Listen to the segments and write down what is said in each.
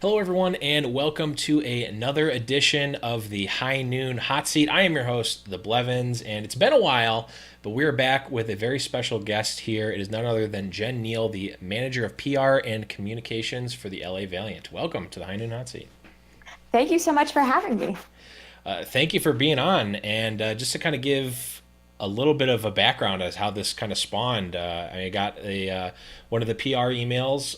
Hello, everyone, and welcome to another edition of the High Noon Hot Seat. I am your host, the Blevins, and it's been a while, but we're back with a very special guest here. It is none other than Jen Neale, the manager of PR and communications for the LA Valiant. Welcome to the High Noon Hot Seat. Thank you so much for having me. Thank you for being on, and just to kind of give a little bit of a background as how this kind of spawned. I got one of the PR emails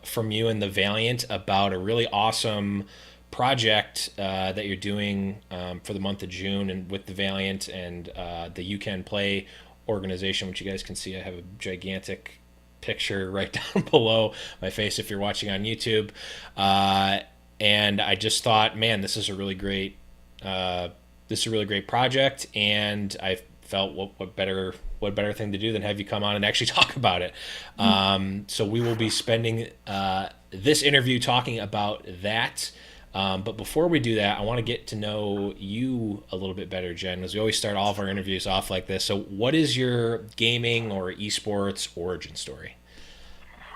from you and the Valiant about a really awesome project that you're doing for the month of June and with the Valiant and the You Can Play organization, which you guys can see. I have a gigantic picture right down below my face if you're watching on YouTube. And I just thought, man, this is a really great project, and I felt what better thing to do than have you come on and actually talk about it. So we will be spending this interview talking about that. But before we do that, I want to get to know you a little bit better, Jen, as we always start all of our interviews off like this. So what is your gaming or esports origin story?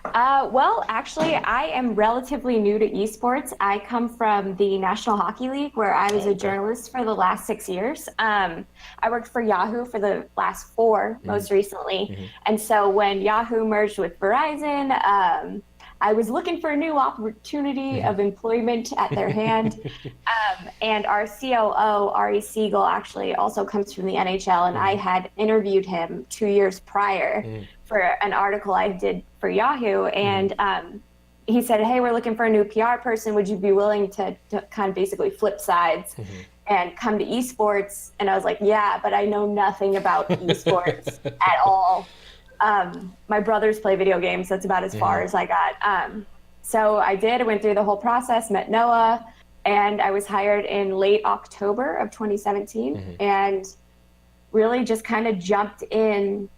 Well, actually, I am relatively new to esports. I come from the National Hockey League, where I was a journalist for the last 6 years. I worked for Yahoo for the last four, most recently. And so when Yahoo merged with Verizon, I was looking for a new opportunity of employment at their hand. And our COO, Ari Siegel, actually also comes from the NHL, and I had interviewed him 2 years prior for an article I did for Yahoo. And he said, hey, we're looking for a new PR person. Would you be willing to kind of basically flip sides and come to esports? And I was like, yeah, but I know nothing about esports at all. My brothers play video games. That's about as far as I got. So I did. I went through the whole process, met Noah, and I was hired in late October of 2017 and really just kind of jumped in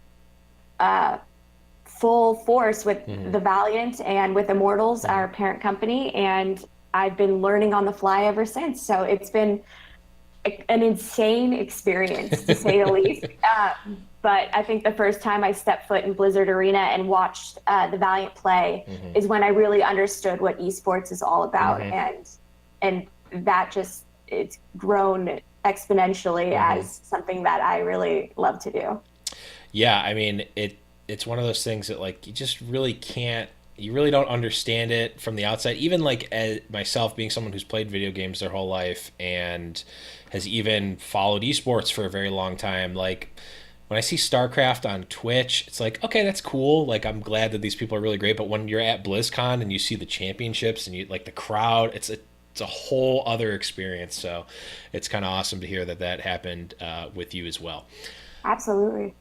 full force with the Valiant and with Immortals, our parent company. And I've been learning on the fly ever since. So it's been an insane experience, to say the least. But I think the first time I stepped foot in Blizzard Arena and watched the Valiant play is when I really understood what esports is all about. And that just, it's grown exponentially as something that I really love to do. Yeah, I mean, it's one of those things that like you just really can't, you really don't understand it from the outside. Even like as myself, being someone who's played video games their whole life and has even followed esports for a very long time, like when I see StarCraft on Twitch, it's like, okay, that's cool. Like, I'm glad that these people are really great. But when you're at BlizzCon and you see the championships and you like the crowd, it's a whole other experience. So it's kind of awesome to hear that that happened with you as well. Absolutely.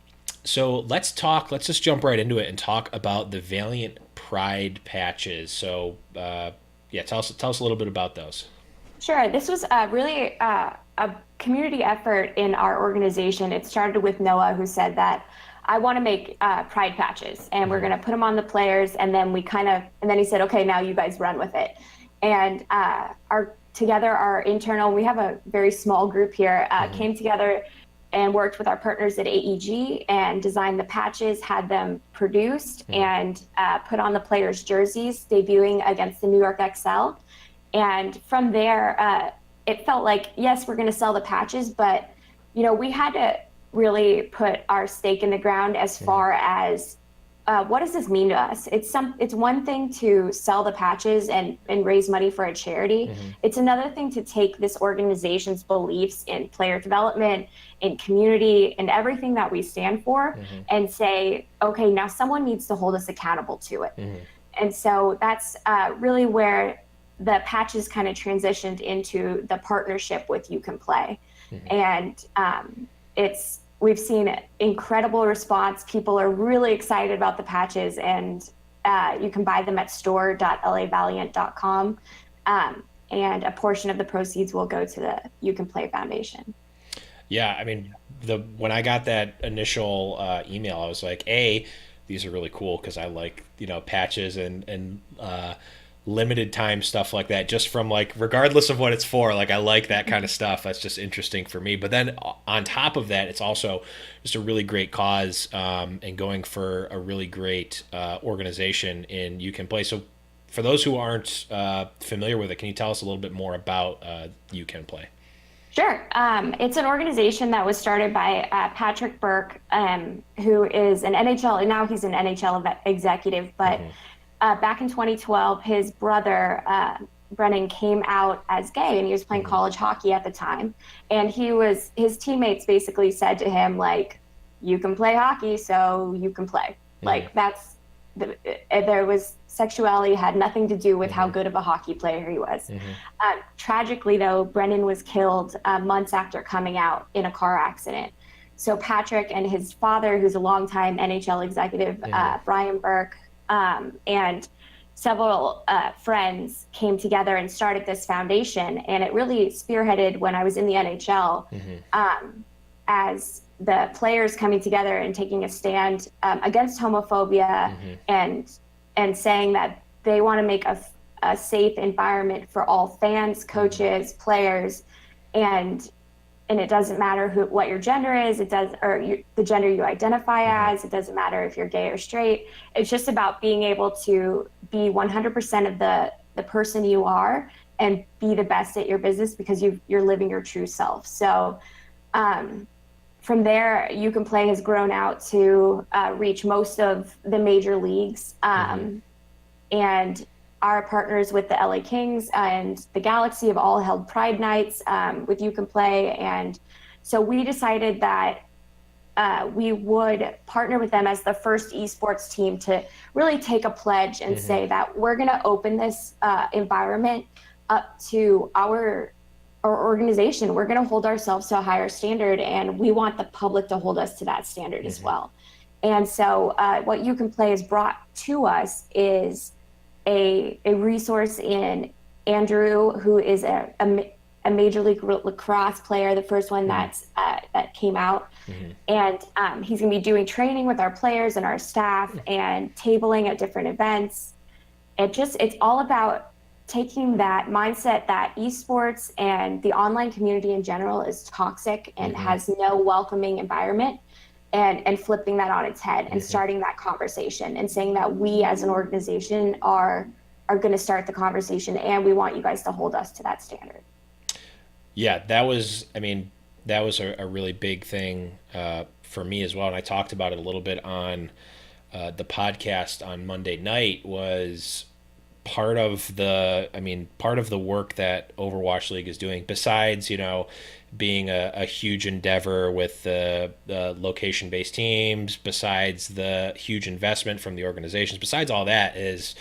So let's just jump right into it and talk about the Valiant Pride Patches. So yeah, tell us a little bit about those. Sure. This was really a community effort in our organization. It started with Noah, who said that I want to make pride patches and we're going to put them on the players. And then and then he said, okay, now you guys run with it. And our internal, we have a very small group here, came together and worked with our partners at AEG and designed the patches, had them produced and put on the players' jerseys, debuting against the New York XL. And from there, it felt like, yes, we're going to sell the patches, but, you know, we had to really put our stake in the ground as far as what does this mean to us? It's one thing to sell the patches and raise money for a charity. It's another thing to take this organization's beliefs in player development, in community, and everything that we stand for and say, okay, now someone needs to hold us accountable to it. And so that's really where the patches kind of transitioned into the partnership with You Can Play. And we've seen incredible response. People are really excited about the patches, and you can buy them at store.lavaliant.com. And a portion of the proceeds will go to the You Can Play Foundation. Yeah, I mean, when I got that initial email, I was like, these are really cool because I like, patches and limited time stuff like that, just from like, regardless of what it's for, like I like that kind of stuff. That's just interesting for me. But then on top of that, it's also just a really great cause and going for a really great organization in You Can Play. So for those who aren't familiar with it, can you tell us a little bit more about You Can Play? Sure. It's an organization that was started by Patrick Burke, who is an NHL, and now he's an NHL executive. But back in 2012, his brother, Brennan, came out as gay, and he was playing college hockey at the time. And his teammates basically said to him, like, you can play hockey, so you can play. Like, there was sexuality had nothing to do with how good of a hockey player he was. Tragically, though, Brennan was killed months after coming out in a car accident. So Patrick and his father, who's a longtime NHL executive, Brian Burke, and several friends came together and started this foundation. And it really spearheaded when I was in the NHL, as the players coming together and taking a stand against homophobia, and saying that they want to make a safe environment for all fans, coaches, players, and it doesn't matter what your gender is, the gender you identify as. It doesn't matter if you're gay or straight. It's just about being able to be 100% of the person you are and be the best at your business because you're living your true self. So from there, You Can Play has grown out to reach most of the major leagues, and our partners with the LA Kings and the Galaxy have all held Pride Nights with You Can Play. And so we decided that we would partner with them as the first esports team to really take a pledge and say that we're going to open this environment up to our organization. We're going to hold ourselves to a higher standard, and we want the public to hold us to that standard as well. And so what You Can Play has brought to us is a resource in Andrew, who is a Major League Lacrosse player, the first one that came out. And he's going to be doing training with our players and our staff and tabling at different events. It's all about taking that mindset that esports and the online community in general is toxic and has no welcoming environment, and flipping that on its head and starting that conversation and saying that we as an organization are going to start the conversation, and we want you guys to hold us to that standard. Yeah, that was a really big thing for me as well. And I talked about it a little bit on the podcast on Monday night. Was part of the work that Overwatch League is doing, besides, being a huge endeavor with the location-based teams, besides the huge investment from the organizations, besides all that, is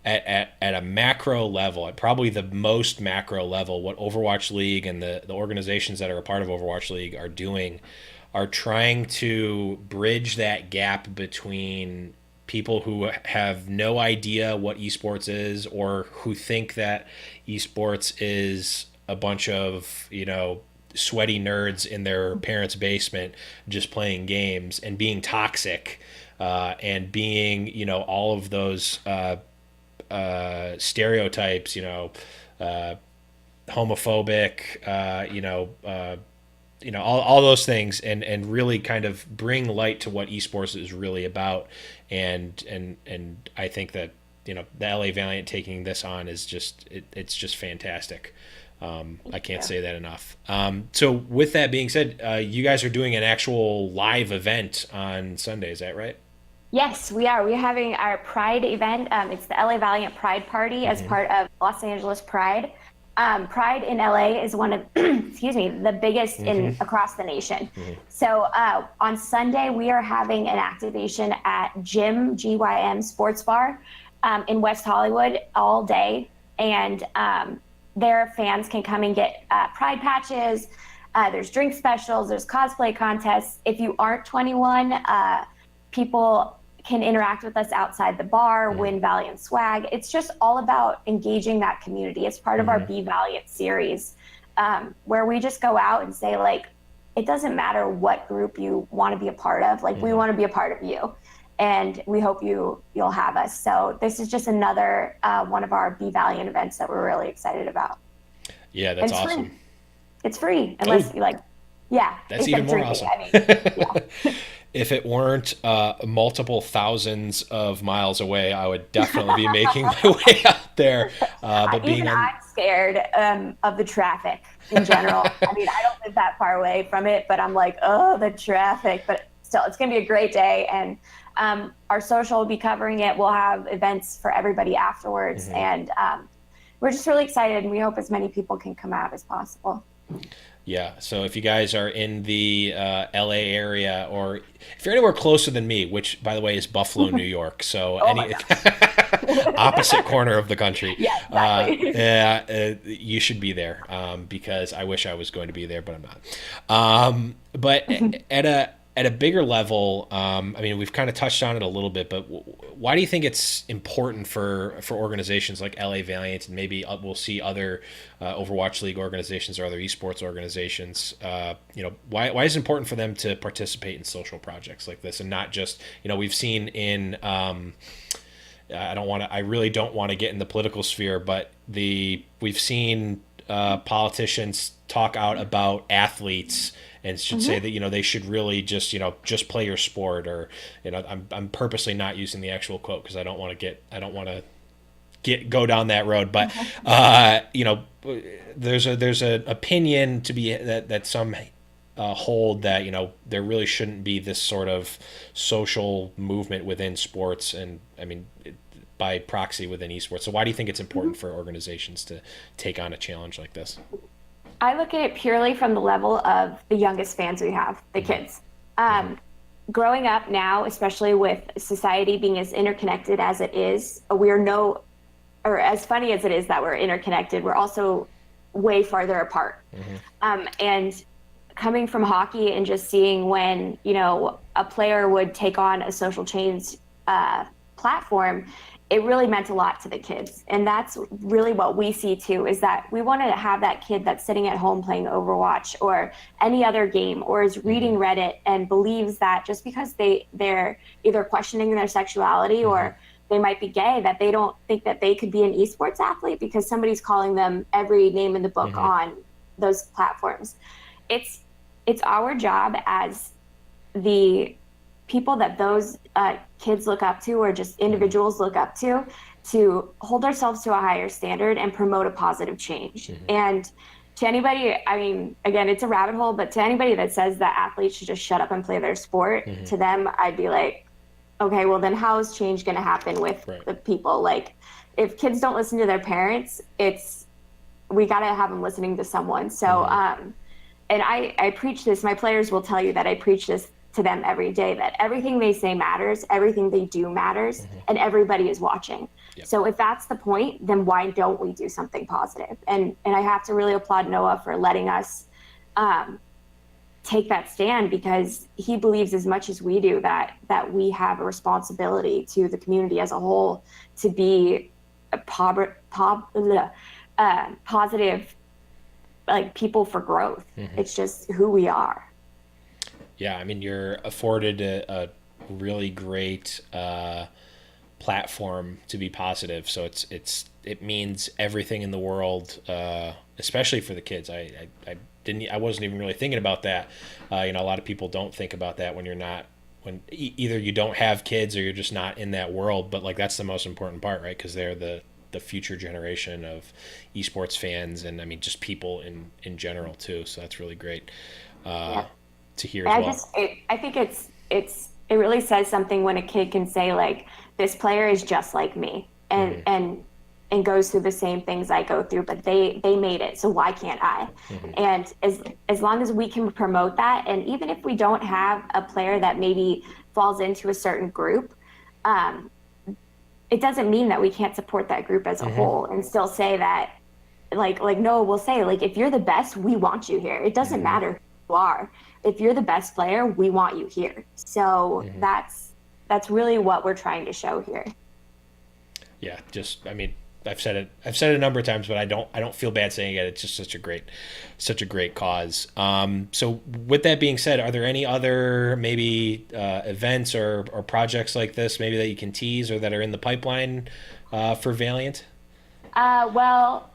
at a macro level, at probably the most macro level, what Overwatch League and the organizations that are a part of Overwatch League are doing are trying to bridge that gap between people who have no idea what esports is, or who think that esports is a bunch of, sweaty nerds in their parents' basement just playing games and being toxic, and being, all of those stereotypes, homophobic, all those things, and really kind of bring light to what esports is really about. And I think that, the LA Valiant taking this on is it's just fantastic. I can't say that enough. So with that being said, you guys are doing an actual live event on Sunday, is that right? Yes, we are. We're having our Pride event. It's the LA Valiant Pride Party as part of Los Angeles Pride. Pride in LA is one of, the biggest across the nation. So on Sunday, we are having an activation at GYM Sports Bar in West Hollywood all day. And their fans can come and get Pride patches. There's drink specials, there's cosplay contests. If you aren't 21, people can interact with us outside the bar, win Valiant swag. It's just all about engaging that community. It's part of our Be Valiant series, where we just go out and say, like, it doesn't matter what group you want to be a part of. Like, we want to be a part of you, and we hope you'll have us. So this is just another one of our Be Valiant events that we're really excited about. Yeah, that's awesome. It's free unless you like. Yeah, that's even more awesome. if it weren't multiple thousands of miles away, I would definitely be making my way out there. But being Even on, I'm scared of the traffic in general. I mean, I don't live that far away from it, but I'm like, oh, the traffic. But still, it's going to be a great day. And our social will be covering it. We'll have events for everybody afterwards. Mhm. And we're just really excited. And we hope as many people can come out as possible. Yeah, so if you guys are in the LA area, or if you're anywhere closer than me, which by the way is Buffalo, New York, so Oh my any opposite corner of the country, Yeah, exactly. yeah, you should be there, because I wish I was going to be there, but I'm not. But at a bigger level, I mean, we've kind of touched on it a little bit, but why do you think it's important for organizations like LA Valiant, and maybe we'll see other Overwatch League organizations or other esports organizations? Why is it important for them to participate in social projects like this, and not just, we've seen in I really don't want to get in the political sphere, but we've seen politicians talk out about athletes and should say Mhm. that they should really just play your sport, or I'm purposely not using the actual quote because I don't want to get go down that road, but there's an opinion to be that some hold that there really shouldn't be this sort of social movement within sports, and I mean by proxy within esports. So why do you think it's important for organizations to take on a challenge like this? I look at it purely from the level of the youngest fans we have, the Mm-hmm. kids. Um, Growing up now, especially with society being as interconnected as it is, we're no, or as funny as it is that we're interconnected, we're also way farther apart. Mm-hmm. And coming from hockey and just seeing when, a player would take on a social change platform, it really meant a lot to the kids. And that's really what we see too, is that we want to have that kid that's sitting at home playing Overwatch or any other game, or is reading Mm-hmm. Reddit and believes that just because they're either questioning their sexuality Mm-hmm. or they might be gay, that they don't think that they could be an esports athlete because somebody's calling them every name in the book Mm-hmm. on those platforms. It's it's our job as the people that those kids look up to, or just individuals look up to hold ourselves to a higher standard and promote a positive change. Mm-hmm. And to anybody, I mean, again, it's a rabbit hole, but to anybody that says that athletes should just shut up and play their sport, Mm-hmm. to them, I'd be like, okay, well, then how is change going to happen with Right. the people? Like, if kids don't listen to their parents, we got to have them listening to someone. So, Mm-hmm. And I preach this, my players will tell you that I preach this to them every day, that everything they say matters, everything they do matters, Mm-hmm. and everybody is watching. Yep. So if that's the point, then why don't we do something positive? And I have to really applaud Noah for letting us take that stand, because he believes as much as we do that we have a responsibility to the community as a whole to be a positive, like, people for growth. Mm-hmm. It's just who we are. Yeah, I mean, you're afforded a really great platform to be positive. So it means everything in the world, especially for the kids. I wasn't even really thinking about that. A lot of people don't think about that when you're not either you don't have kids or you're just not in that world. But like that's the most important part, right? Because they're the future generation of esports fans, and I mean just people in general too. So that's really great. Yeah. To hear as well. I think it really says something when a kid can say, like, this player is just like me, and Mm-hmm. and goes through the same things I go through, but they made it, so why can't I? Mm-hmm. And as long as we can promote that, and even if we don't have a player that maybe falls into a certain group, it doesn't mean that we can't support that group as a Mm-hmm. whole and still say that, like Noah will say, like, if you're the best, we want you here. It doesn't Mm-hmm. matter who you are. If you're the best player, we want you here. So Mm-hmm. that's really what we're trying to show here. Yeah, just I mean, I've said it a number of times, but I don't feel bad saying it. It's just such a great cause. So with that being said, are there any other maybe events or projects like this maybe that you can tease or that are in the pipeline for Valiant? Well,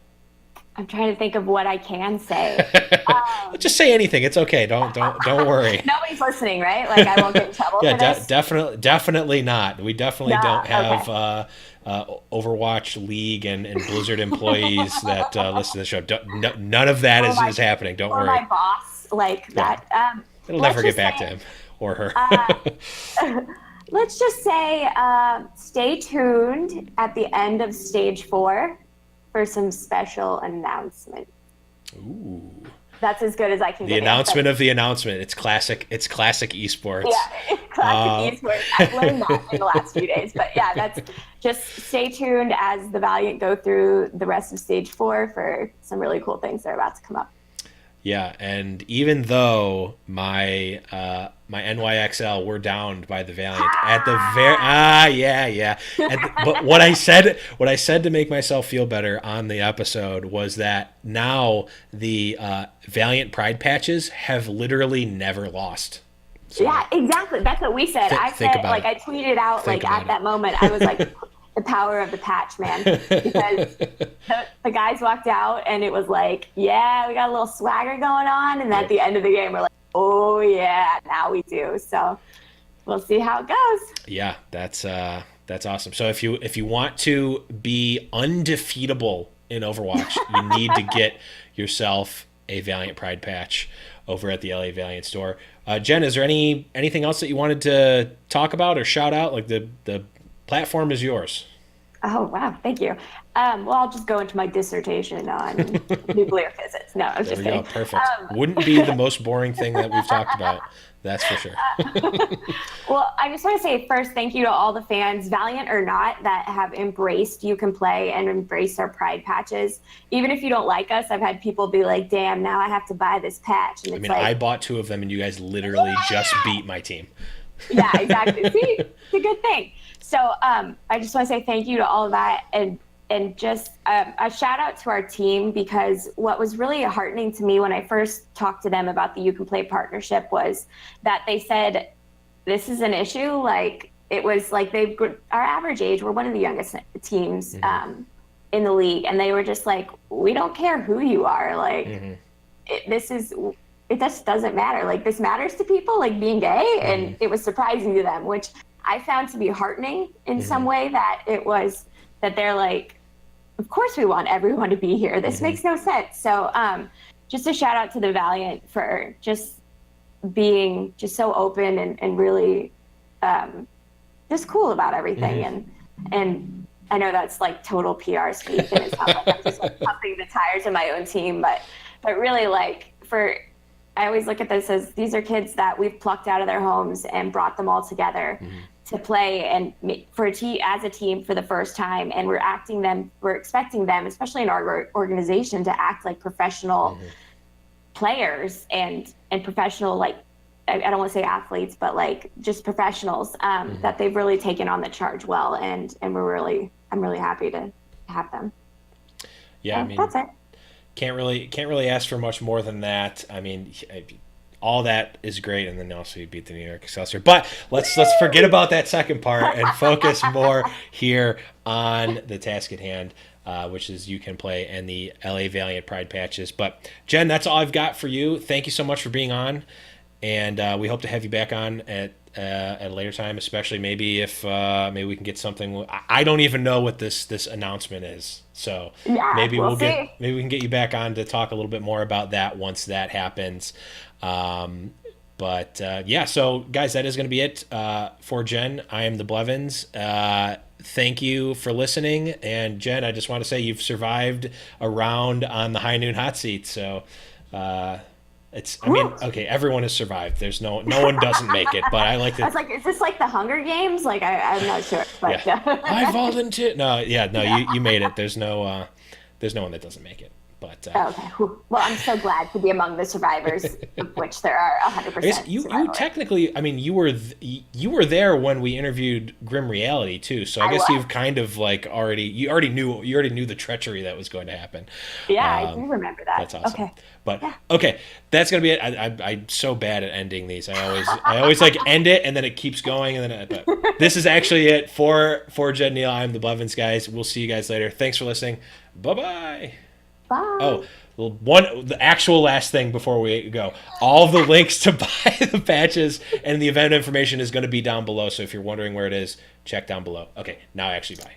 I'm trying to think of what I can say. Just say anything. It's okay. Don't worry. Nobody's listening, right? Like I won't get in trouble Yeah, for this. definitely not. We definitely No, don't okay. have Overwatch League and Blizzard employees that listen to the show. None of that Or my is happening. Don't or worry. my boss, like Yeah, that. it'll Let's never get just back to say, him or her. uh, let's just say, stay tuned at the end of stage 4 for some special announcement. Ooh. That's as good as I can The give you. announcement of the announcement. It's classic. It's classic esports. Yeah, it's classic esports. I've learned that in the last few days. But yeah, that's just stay tuned as the Valiant go through the rest of stage 4 for some really cool things that are about to come up. Yeah, and even though my NYXL were downed by the Valiant at the but what I said to make myself feel better on the episode was that now the Valiant Pride Patches have literally never lost. So Yeah, exactly. That's what we said. I think said, about like, it. I tweeted out, Think like, about at that moment, I was like, the power of the patch, man. Because the guys walked out and it was like, yeah, we got a little swagger going on. And at the end of the game, we're like, oh, yeah, now we do. So we'll see how it goes. Yeah, that's awesome. So if you want to be undefeatable in Overwatch, you need to get yourself a Valiant Pride patch over at the LA Valiant store. Jen, is there anything else that you wanted to talk about or shout out? Like the platform is yours. Oh, wow. Thank you. Well, I'll just go into my dissertation on nuclear physics. No, I'm There just we go. kidding. Perfect. Wouldn't be the most boring thing that we've talked about. That's for sure. Well, I just want to say first, thank you to all the fans, Valiant or not, that have embraced You Can Play and embraced our Pride patches. Even if you don't like us, I've had people be like, damn, now I have to buy this patch. And I it's mean, like, I bought 2 of them, and you guys literally just beat my team. yeah, exactly. See, it's a good thing. So I just want to say thank you to all of that, and just a shout out to our team, because what was really heartening to me when I first talked to them about the You Can Play partnership was that they said, this is an issue. Like, it was like our average age, we're one of the youngest teams in the league, and they were just like, we don't care who you are. Like, it just doesn't matter. Like, this matters to people, like being gay, and it was surprising to them, which I found to be heartening in some way, that it was that they're like, of course we want everyone to be here. This makes no sense. So just a shout out to the Valiant for just being just so open and really just cool about everything. And I know that's like total PR speak, and it's not like I'm just like pumping the tires of my own team, but really, like, I always look at this as these are kids that we've plucked out of their homes and brought them all together to play and as a team for the first time. And we're expecting them, especially in our organization, to act like professional players and professional, like, I don't want to say athletes, but like just professionals, that they've really taken on the charge well. And I'm really happy to have them. Yeah, so I mean, that's it. Can't really ask for much more than that. I mean, all that is great, and then also you beat the New York Excelsior. But let's forget about that second part and focus more here on the task at hand, which is You Can Play and the LA Valiant Pride patches. But Jen, that's all I've got for you. Thank you so much for being on, and we hope to have you back on at a later time, especially maybe if maybe we can get something. I don't even know what this announcement is, so Yeah, maybe we'll see. maybe we can get you back on to talk a little bit more about that once that happens. But yeah, so guys, that is going to be it for Jen. I am the Blevins. Thank you for listening, and Jen, I just want to say you've survived a round on the High Noon Hot Seat, so. I mean, okay, everyone has survived. There's no one doesn't make it, but I like to. I was like, is this like the Hunger Games? Like, I'm not sure. But Yeah. I volunteer. No, you made it. There's no one that doesn't make it. But okay. Whew. Well, I'm so glad to be among the survivors, of which there are 100%. I guess you technically, I mean, you were there when we interviewed Grim Reality too. So I guess you've kind of like you already knew the treachery that was going to happen. Yeah, I do remember that. That's awesome. Okay. But okay, that's gonna be it. I'm so bad at ending these. I always like end it and then it keeps going and then. But this is actually it for Jen Neale. I'm the Blevins guys. We'll see you guys later. Thanks for listening. Bye bye. Bye. Oh, well, the actual last thing before we go. All of the links to buy the patches and the event information is going to be down below. So if you're wondering where it is, check down below. Okay, now actually bye.